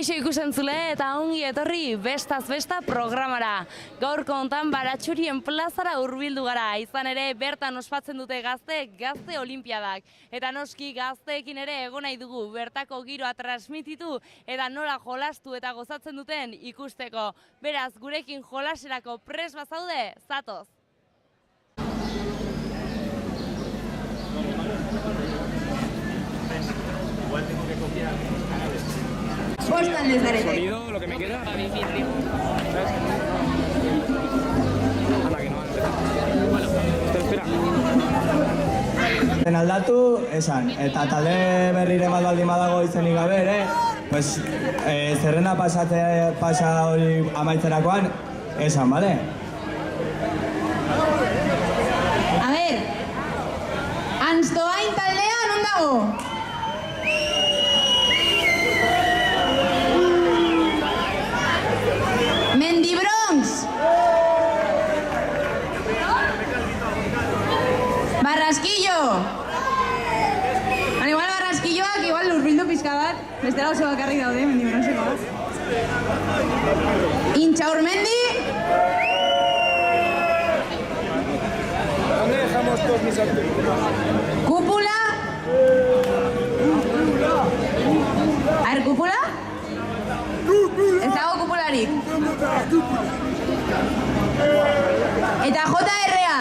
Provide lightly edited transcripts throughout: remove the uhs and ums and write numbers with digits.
Kaixo ikusentzule eta ongi etorri bestaz besta programara. Gaurko hontan Baratxurien plazara hurbildu gara, izan ere bertan ospatzen dute gazte olimpiadak. Eta noski gazteekin ere egon nahi dugu bertako giroa transmititu eta nola jolastu eta gozatzen duten ikusteko. Beraz, gurekin jolaserako prest bazaude, zatoz! Igual tengo que copiar. Sonido, lo que me queda. Hala, que no va a empezar. Bueno, espera. Aldatu, esan, eta talde berrire bat baldin badago izenik gabe ere, pues, zerrenda pasa hori amaitzerakoan, esan, bale? A ver, Anstoain taldea non dago? Mendibronx! Barraskillo! Igual Barraskilloak, igual lurbildu pizka bat, bestela oso bakarrik daude, Mendibronxeko bat. Intxaurmendi! ¿Dónde dejamos todos mis artículos? Cúpula? A ver, ¿cúpula? Ez dago kupularik. Eta JRA?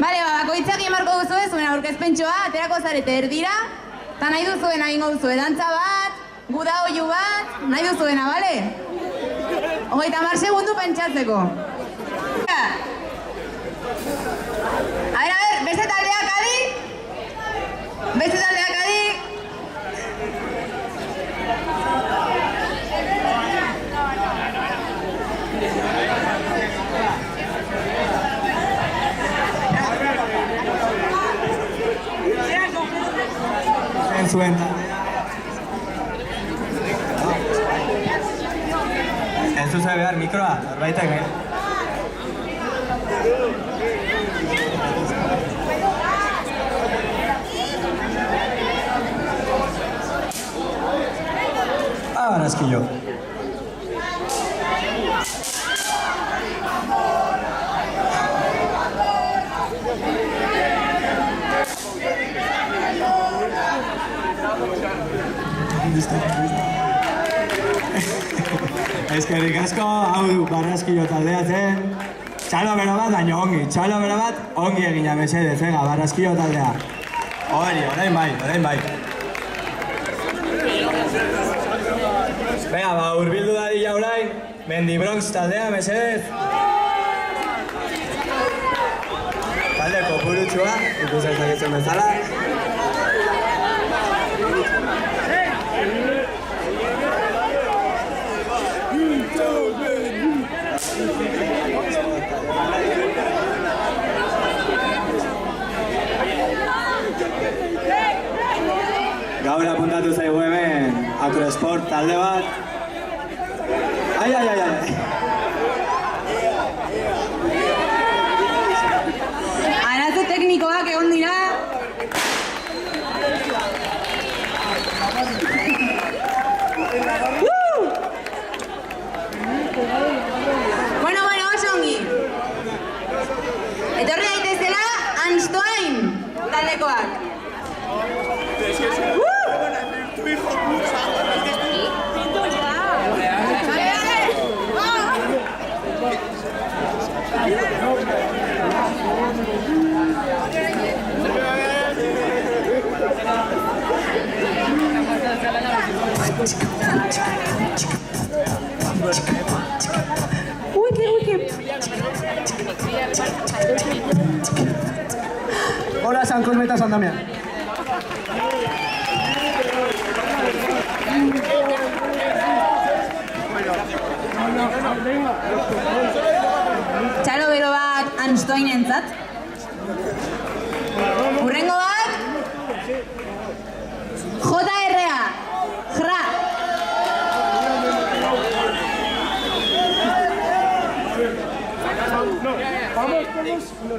Bale, bakoitzak emarko duzu ez, zuen aurkezpentsoa, aterako zarete erdira, eta nahi duzuena egingo duzu, dantza bat, guda oiu bat, nahi duzuena, bale? 30 segundu pentsatzeko. A ver, beste taldeak adi? Beste taldeak adi? Zuen ez duzu behar mikroa, norbaitek, Barraskillo. Eskerrik asko, hau Barraskillo taldea zen. Txalo bero bat, baina ongi. Txalo bero bat, ongi egina mesedez, Barraskillo taldea. Hori, orain bai. Venga, hurbildu dadila orain, Mendibronx taldea, mesedez. Talde kopurutxua, ikusen zaketzen bezala. Gaur apuntatu zaigu hemen Acrosport talde bat. Ai. Arazo teknikoak egon dira. Bueno, oso ongi. Etorri daitezela Anstoain taldekoak. Tu hijo puta. Hola, San Cosmeta, San Damián. Txalo bero bat Anstoainentzat. Hurrengo bat JRA. JRA.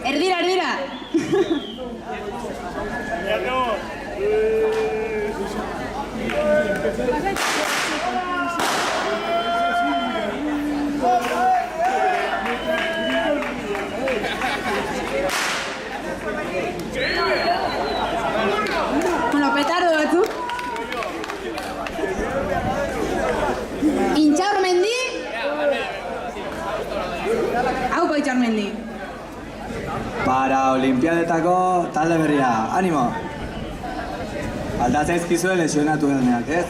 Erdira. Ya no. Bueno, petardo batzuk. Intxaurmendi. Hauko Intxaurmendi. Para olimpiadetako talde berria, animo! Aldatzen ezkizue lesionatu deneak, ez?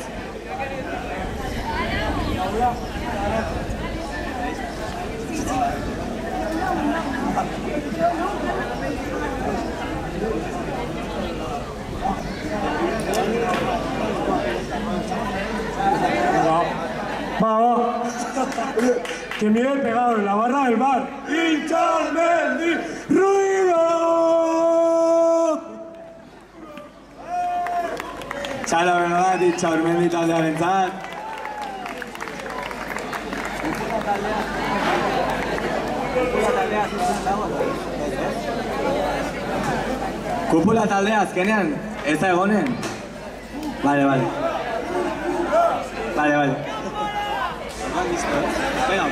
Que me he pegado en la barra del bar. ¡Intxaurmendi! ¡Ruido! Txalo beno bat, Intxaurmendi taldearentzat. Kupula taldea azkenean, ez da egonen? Vale. Venga.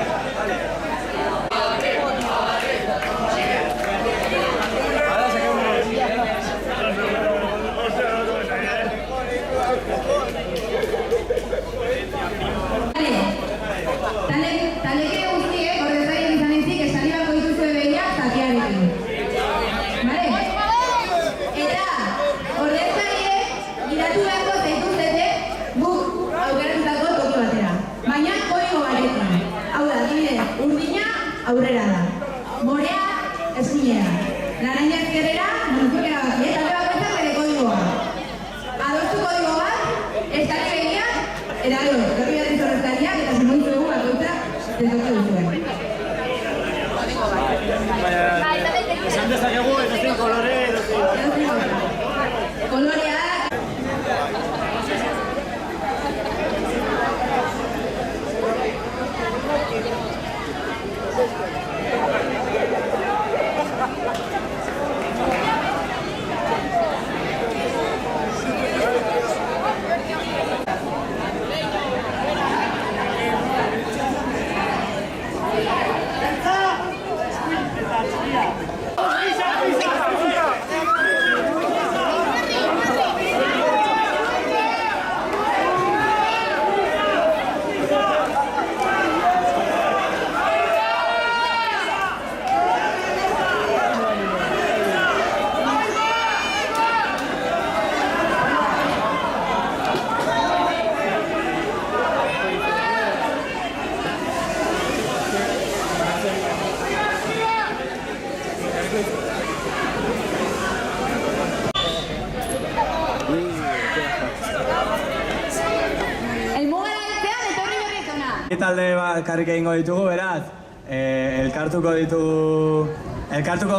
Taleke guztiek, ordezkarien izan ezik, esan ibako dituzue behiak zakiarekin. Bale? Eta ordezkariek giratu beharko zaituztete guk aukeratutako toki batera. Baina kodigo batekin. Hau da, adibidez, urdina aurrera da. Morea eskuinera. Laranja ezkerrera, monozukera baki. Eta bakoitzak bere kodigoa. Adostu kodigo bat, eskari behiak, eta gero, gerri bat izorrezkariak, eta zimonitzu dugu bakoitzak dezotu duzuen. Esan dezakegu, edozein kolore, Kolorea Talde bakarrik egingo ditugu, beraz, elkartuko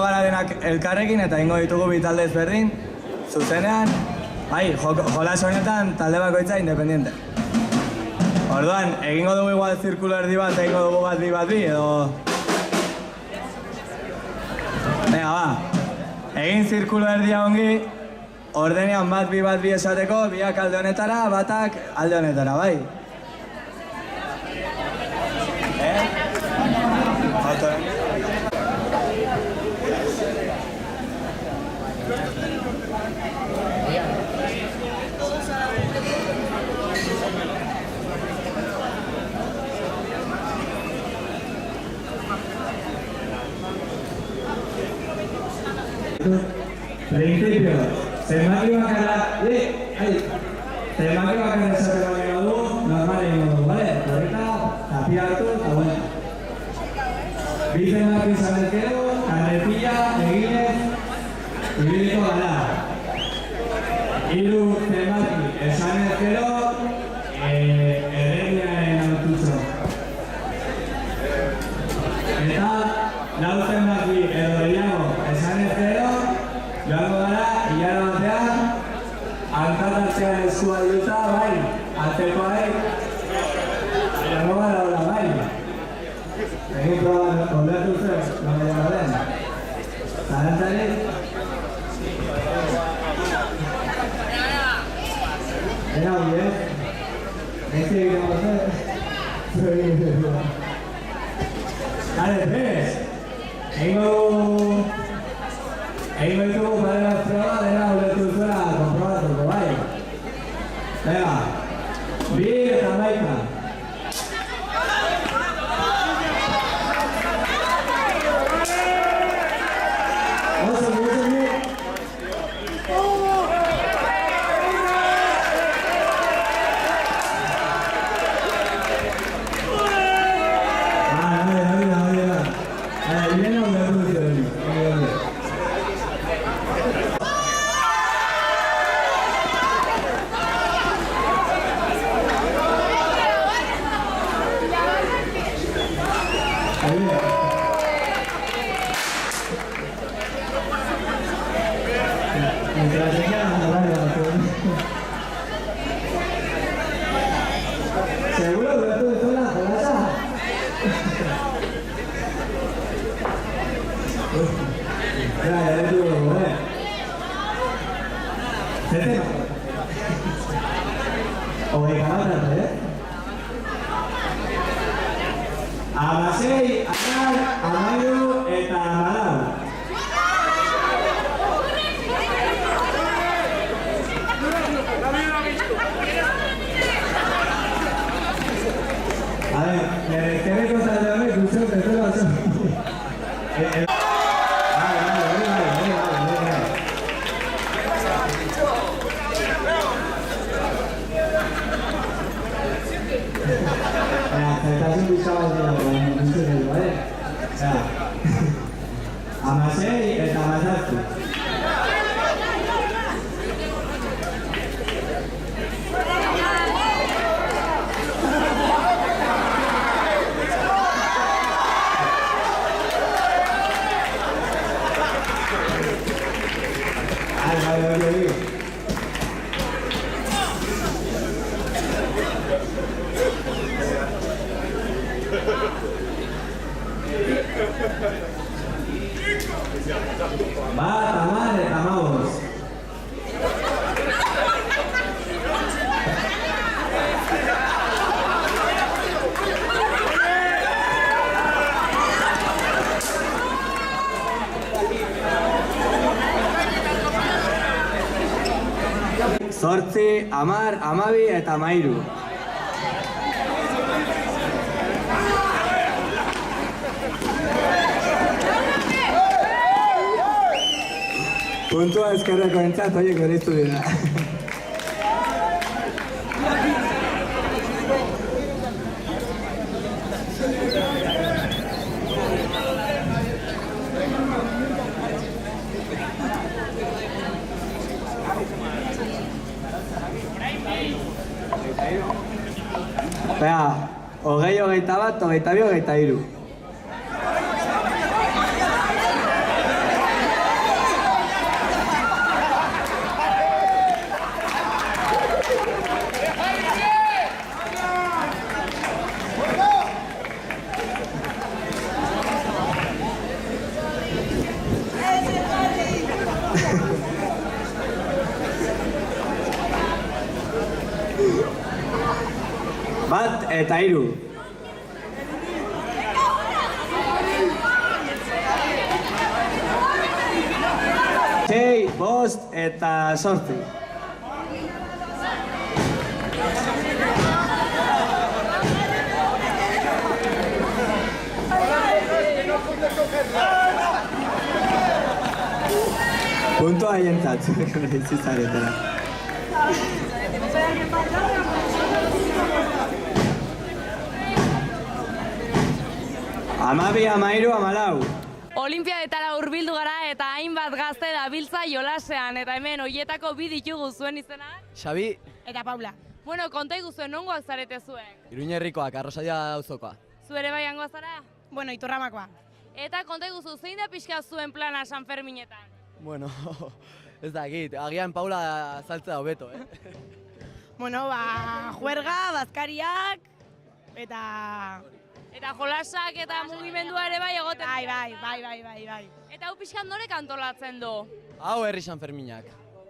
gara denak elkarrekin eta egingo ditugu bi talde ezberdin, zuzenean, jolas honetan talde bakoitza independiente. Orduan, egingo dugu igual zirkulo erdi bat, egingo dugu bat bi, edo... Venga, ba, egin zirkulo erdia ongi, ordenean bat bi esateko, biak alde honetara, batak alde honetara, bai? Principio, zenbaki bakarra esateko nahi du, normal egin du, bale? Horreta, tapia hartu, eta bueno. Bi zenbaki izan ezkero, karretilla, eginez, ibiliko gara. Hiru zenbaki esan ezkero, erregiaren aututxo. Eta, lau zenbaki edo gehiago esan ezkero, joango gara, hilara batean, hankatartzean eskua duta, bai, atzeko joango gara hola, bai. Egin proban ondatu zer, nola joango den. Zarantzari? Era hori, Ezi egiten goze? Zure egiten goze. Gale, tres! Egingo ditugu proba, dena ulertu zuela konprobatuko, bai? Venga, 2 eta 11. Oso, ¿seguro que esto es una jolasa? Ya le tuve, joder. Zete? Hogeita bat arte, Amasei, amar, amairu eta amalau. A ver, ¿qué me cosas de hoy? Escucho que esto lo hace. Zertasun bizabal dira, ¿vale? Amasei eta amazazpi. Bat, amar eta amabost. Zortzi, amar, amabi eta amairu. Puntua ezkerreko entzat, oiek beriztu dira. Bea, 20, 21, 22, 23. Bat eta hiru. Sei, bost eta zortzi. Punto haientzat, zizaretara. Amabi, amairu, amalau. Olimpiadetara hurbildu gara eta hainbat gazte dabiltza jolasean, eta hemen hoietako bi ditugu zuen izenak. Xabi. Eta Paula. Bueno, konta iguzuen, nongoak zarete zuen? Iruñerrikoak, Arrosaia auzokoa. Zu ere bai hangoa zara? Bueno, Iturramakoa. Eta konta iguzu, zein da pixka zuen plana San Ferminetan? Bueno, ez dakit, agian Paula saltzea hobeto, Bueno, juerga, bazkariak, Eta jolasak eta mugimendua ere bai egoten. Bai. Eta hau pixkat norek antolatzen du? Hau herri San Ferminak.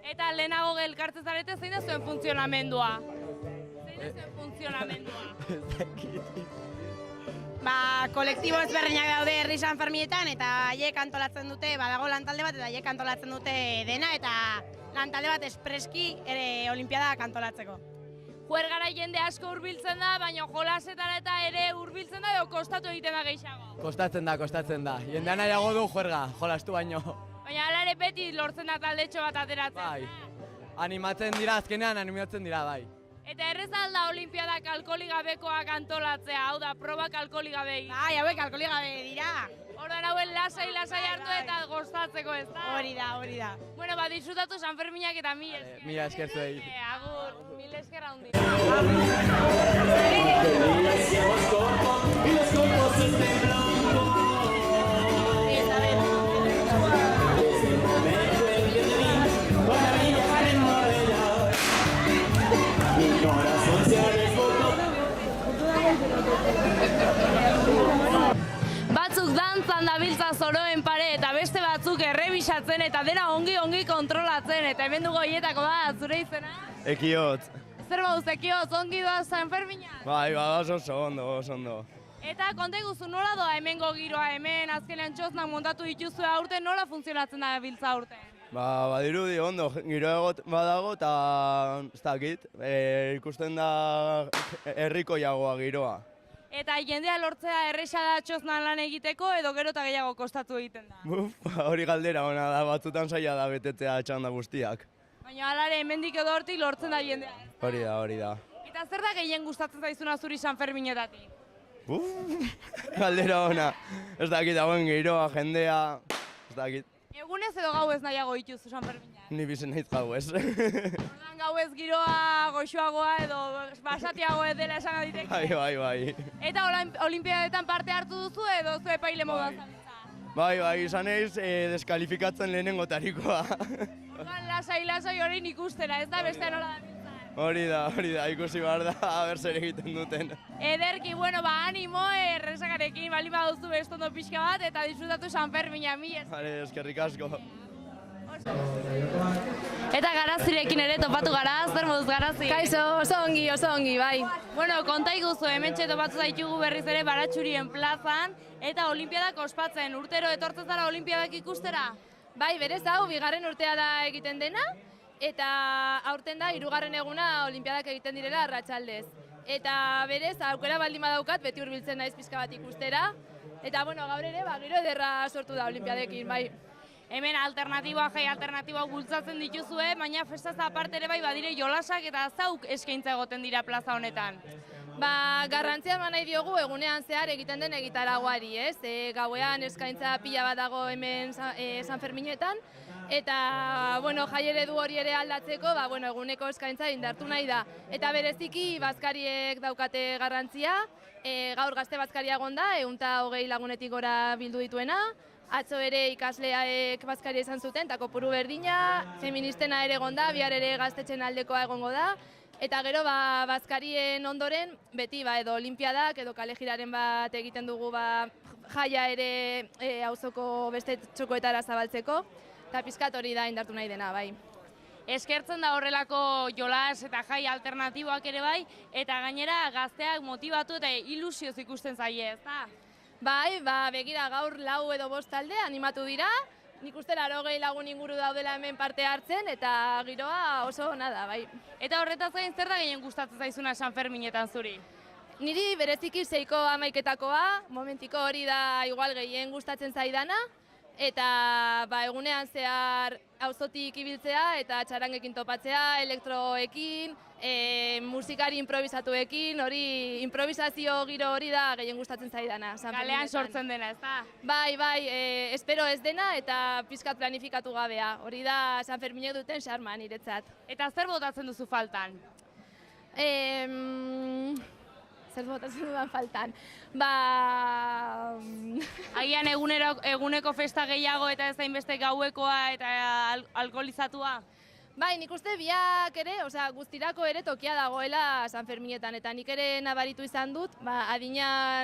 Eta lehenago elkartzen zarete zein da zuen funtzionamendua? Zein da zuen funtzionamendua? Ez dakit. kolektibo ezberdinak daude herri San Ferminetan eta haiek antolatzen dute, badago lantalde bat eta haiek antolatzen dute dena eta lantalde bat espreski ere olimpiadak antolatzeko. Juergara jende asko hurbiltzen da, baina jolasetara eta ere hurbiltzen da edo kostatu egiten da gehiago. Kostatzen da. Jendea nahiago du juerga, jolastu baino. Baina hala ere beti lortzen da taldetxo bat ateratzen. Bai, animatzen dira, azkenean animatzen dira, bai. Eta errez alda olimpiadak alkoholik gabekoak antolatzea, hau da, probak alkoholik gabei. Bai, hauek alkoholik gabe dira. Orduan hauen lasai hartu eta gozatzeko ez da. Hori da. Bueno, disfrutatu San Ferminak eta mil esker. Mila esker zuei. Agur, mil esker handi. Batzuk dantzan dabiltza zoroen pare eta beste batzuk errebisatzen eta dena ongi kontrolatzen eta hemen dugu hietako bat, zure izena? Ekiotz. Zer bauz, Ekiotz, ongi doa San Ferminak? Bai, oso ondo. Eta konta iguzu nola doa hemengo giroa, hemen azkenean txosnak montatu dituzue aurten, nola funtzionatzen da biltza aurten? Badirudi ondo, giro egot badago eta ez dakit, ikusten da herrikoiagoa giroa. Eta jendea lortzea erresa da txosnan lan egiteko edo gero eta gehiago kostatu egiten da? Hori galdera ona da, batzutan zaila da betetzea txanda guztiak. Baina alare hemendik edo hortik lortzen da jendea. Hori da. Eta zer da gehien gustatzen zaizuna zuri San Ferminetatik? Galdera ona, ez dakit dagoen giroa, jendea, ez dakit. Egunez edo gauez nahiago dituzu San Ferminak? Ni bizen naiz gauez. Ordan gauez giroa goxoagoa edo basatiago ez dela esan aditeke? Bai. Eta olimpiadetan parte hartu duzu edo zu epaile moduan zabiltza? Bai, izan eiz deskalifikatzen lehenengo tarikoa. Ordan lasai horrein ikustera, ez da beste nola da? Hori da, ikusi behar da, haber zer egiten duten. Ederki, animo, errezakarekin, bali baduzu bestondo pixka bat, eta disfrutatu San Fermina, mi ez. Vale, eskerrik asko. Eta Garazirekin ere topatu gara, zer moduz Garazi? Kaixo, oso ongi, bai. Konta iguzu, hementxe topatu zaitugu berriz ere Baratxurien plazan, eta olimpiadak ospatzen, urtero etortzen zara olimpiadak ikustera? Bai, berez hau, bigarren urtea da egiten dena, eta aurten da, 3. eguna olimpiadak egiten direla arratsaldez. Eta berez, aukera baldin badaukat, beti hurbiltzen naiz pixka bat ikustera. Eta, gaur ere, giro ederra sortu da olimpiadekin, bai. Hemen jai alternatiboak bultzatzen dituzue, baina festaz aparte ere bai badire jolasak eta zauk eskaintza egoten dira plaza honetan. Garrantzia eman nahi diogu egunean zehar egiten den egitaragoari, ez? Gauean eskaintza pila bat dago hemen San Ferminetan, eta jai eredu hori ere aldatzeko, eguneko eskaintza indartu nahi da. Eta bereziki bazkariek daukate garrantzia, gaur gazte bazkaria egon da, 120 lagunetik gora bildu dituena, atzo ere ikasleaek bazkaria izan zuten, eta kopuru berdina, feministena ere egon da, bihar ere gaztetxen aldekoa egongo da, eta gero bazkarien ondoren, beti edo olimpiadak edo kalejiraren bat egiten dugu jaia ere auzoko beste txokoetara zabaltzeko, eta pizkat hori da indartu nahi dena, bai. Eskertzen da horrelako jolas eta jai alternatiboak ere bai, eta gainera gazteak motibatu eta ilusioz ikusten zaie, ez da? Bai, begira gaur 4 edo 5 talde animatu dira, nik uste 80 lagun inguru daudela hemen parte hartzen, eta giroa oso ona da, bai. Eta horretaz gain zer da gehien gustatzen zaizuna San Ferminetan zuri? Niri bereziki 6ko 11etakoa, momentiko hori da igual gehien gustatzen zaidana, eta egunean zehar auzotik ibiltzea eta txarangekin topatzea, elektroekin, musikari improvisatuekin, hori improvisazio giro hori da gehien gustatzen zaidana. Kalean sortzen dena, ez da? Bai, espero ez dena eta pizkat planifikatu gabea. Hori da San Ferminek duten xarma niretzat. Eta zer botatzen duzu faltan? Zer botatzen dudan faltan? Agian eguneko festa gehiago eta ez hainbeste gauekoa eta alkoholizatua? Bai, nik uste biak ere, guztirako ere tokia dagoela San Ferminetan, eta nik ere nabaritu izan dut, adina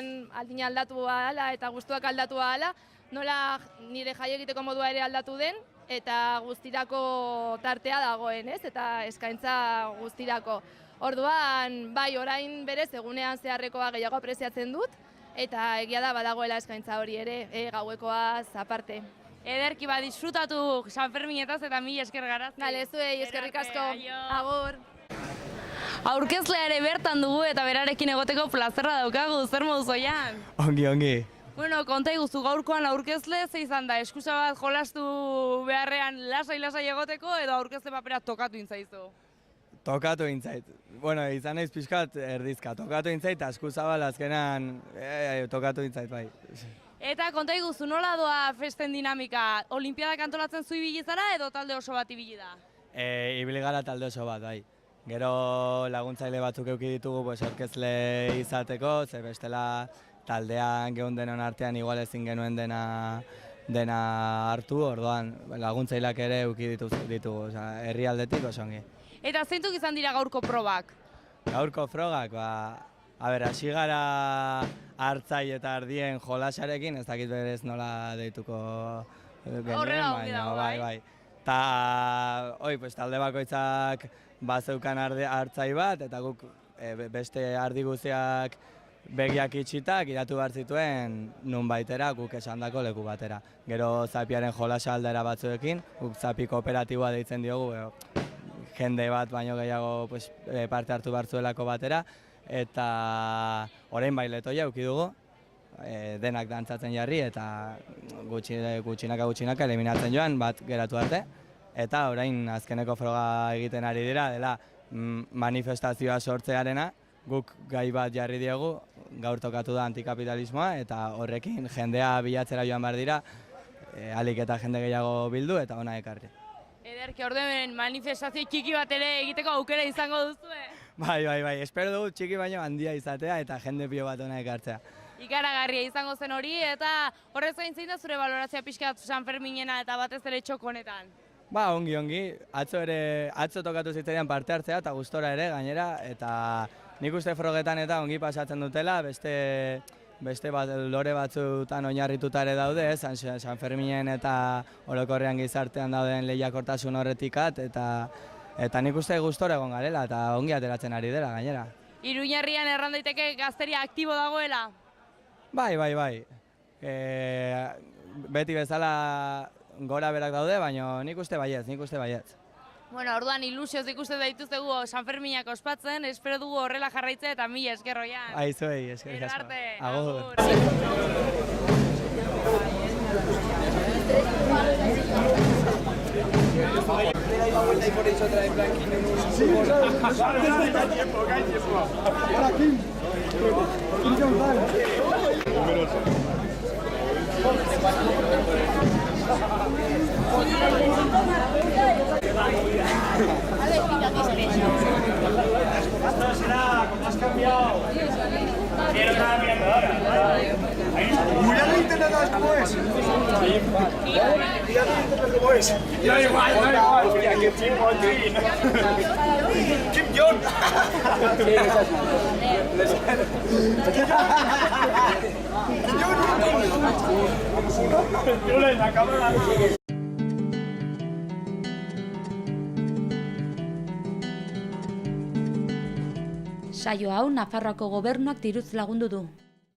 aldatu ahala eta gustuak aldatu ahala, nola nire jai egiteko modua ere aldatu den, eta guztirako tartea dagoen, ez? Eta eskaintza guztirako. Orduan, bai, orain berez egunean zeharrekoa gehiago apreziatzen dut, eta egia da badagoela eskaintza hori ere, gauekoaz aparte. Ederki disfrutatu San Ferminetaz eta mila esker garazki. Gale, zuei, eskerrik asko. Agur. Aurkezlea ere bertan dugu eta berarekin egoteko plazerra daukagu, zer moduz oian? Ongi, ongi. Bueno, konta iguzu gaurkoan aurkezle, ze izan da, eskusa bat jolastu beharrean lasai egoteko edo aurkezle papera tokatu intzaizu? Tokatu intzait. Bueno, izan naiz pixkat erdizka. Tokatu intzait, askuzabal azkenan tokatu intzait, bai. Eta konta iguzu, nola doa festen dinamika? Olimpiadak antolatzen zu ibili zara edo talde oso bat ibili da? Ibili gara talde oso bat, bai. Gero laguntzaile batzuk eduki ditugu aurkezle izateko, ze bestela taldean gehun denon artean igual ezin genuen dena hartu, orduan laguntzaileak ere eduki ditugu, herrialdetik oso ongi. Eta zeintzuk izan dira gaurko probak? Gaurko frogak, hasi gara hartzai eta ardien jolasarekin, ez dakit berez nola deituko genuen, baina bai. Ta, talde bakoitzak bazeukan hartzai bat, eta guk beste ardi guztiak begiak itxitak iratu behar zituen nun baitera, guk esandako leku batera. Gero zapiaren jolasa aldera batzuekin, guk zapi kooperatiboa deitzen diogu, jende bat baino gehiago parte hartu behar zuelako batera, eta orain bai letoia eduki dugu, denak dantzatzen jarri eta gutxinaka eliminatzen joan bat geratu arte. Eta orain azkeneko froga egiten ari dira, dela manifestazioa sortzearena, guk gai bat jarri diogu, gaur tokatu da antikapitalismoa, eta horrekin jendea bilatzera joan behar dira, alik eta jende gehiago bildu eta ona ekarri. Ederki, orduen manifestazio txiki bat ere egiteko aukera izango duzue? Bai, espero dugu txiki baino handia izatea eta jende pilo bat ona ekartzea. Ikaragarria izango zen hori, eta horrez gain zein da zure balorazioa pixka San Ferminena eta batez ere txoko honetan? Ongi, atzo tokatu zitzaidan parte hartzea eta gustora ere gainera, eta nik uste frogetan eta ongi pasatzen dutela, beste lore batzutan oinarrituta ere daude, San Ferminen eta orokorrean gizartean dauden lehiakortasun horretikat, eta nik uste gustora egon garela eta ongi ateratzen ari dela gainera. Iruñerrian erran daiteke gazteria aktibo dagoela? Bai. Beti bezala gora berak daude, baina nik uste baietz. Bueno, orduan ilusioz ikuste daituztegu San Ferminak ospatzen, espero dugu horrela jarraitzea eta mila esker oian. Aizuei, eskerrik asko. Agur. Esto será, como has cambiado. Quiero estar viendo ahora. Mira el internet después. Mira el internet después. Da igual. Hostia, qué tipo, Kim Jong. Yo le la cámara. Saio hau Nafarroako gobernuak diruz lagundu du.